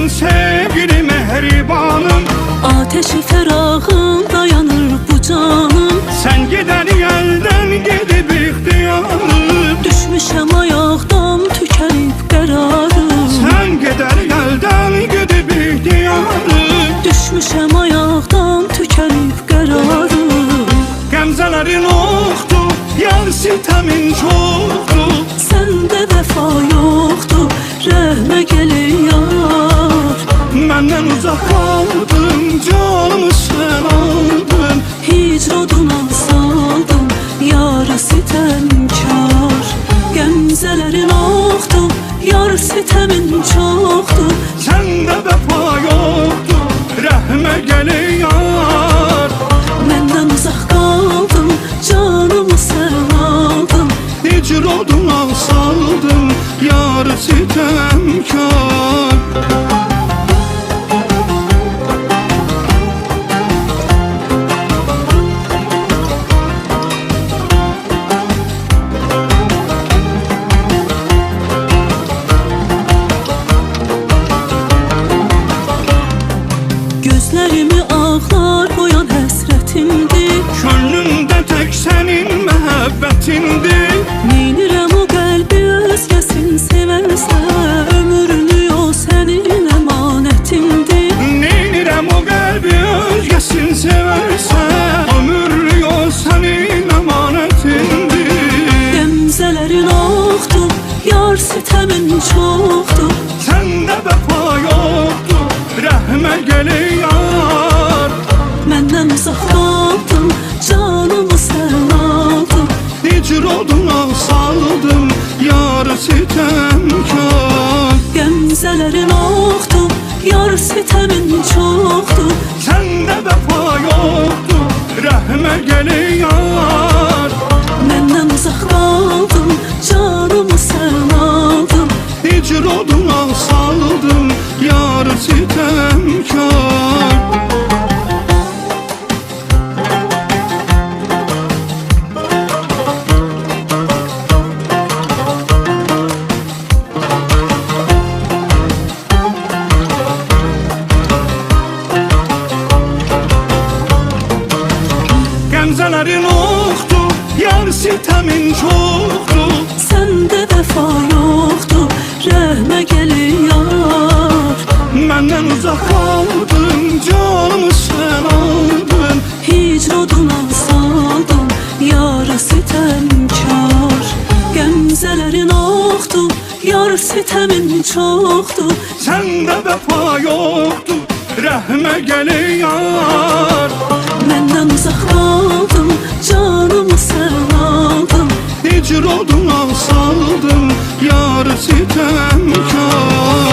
sevgili mehribanım. Ateşi ferahında yanır bu canım. Sen gider elden gidip ihtiyarım. Düşmüşəm ayaqdan tükənib qərarım. Sen gider elden gidip ihtiyarım. Düşmüşəm ayaqdan tükənib qərarım. Qəmzələrin oxdur, yar sitəmin çoxdur. Səndə vəfa yoxdur, rəhmə gəlin yar. Məndən uzaq qaldın, canımı sən aldın. Hicr oduna saldım, yar sitəmkar. Qəmzələrin oxdur, yar sitəmin çoxdur. Səndə vəfa yoxdur, rəhmə gəlin yar. Məndən uzaq qaldım, canımı sən aldın. Hicr oduna saldın, yar sitəmkar. Gözlərimi ağlar qoyan həsrətindir. Könlümdə tək sənin məhəbbətindir. Neynirəm o qəlbi özgəsin sevərsə, ömrünü o sənin əmanətindir. Neynirəm o qəlbi özgəsin sevərsə, ömürlü o sənin əmanətindir. Qəmzələrin oxdur, yar sitəmin çoxdur. Səndə vəfa yoxdur, rəhmə gəlin yar. Məndən uzaq qaldın, canımı sən aldın. Hicr oduna saldın, yar sitəmkar. Qəmzələrin oxdur, yar sitəmin çoxdur. Səndə vəfa yoxdur, rəhmə gəlin yar. Məndən uzaq qaldın, canımı sən aldın. Hicr oduna saldın, yar sitəmkar. Qəmzələrin oxdur, yar sitəmin çoxdur. Səndə vəfa yoxdur, rəhmə gəlin yar. Məndən uzaq qaldın, canımı sən aldın. Hicr oduna saldım, yar sitəmkar. Qəmzələrin oxdur, yar sitəmin çoxdur. Səndə vəfa yoxdur, rəhmə gəlin yar. Məndən uzaq qaldım, canımı sən aldın. Hicr oduna saldın, yar sitəmkar.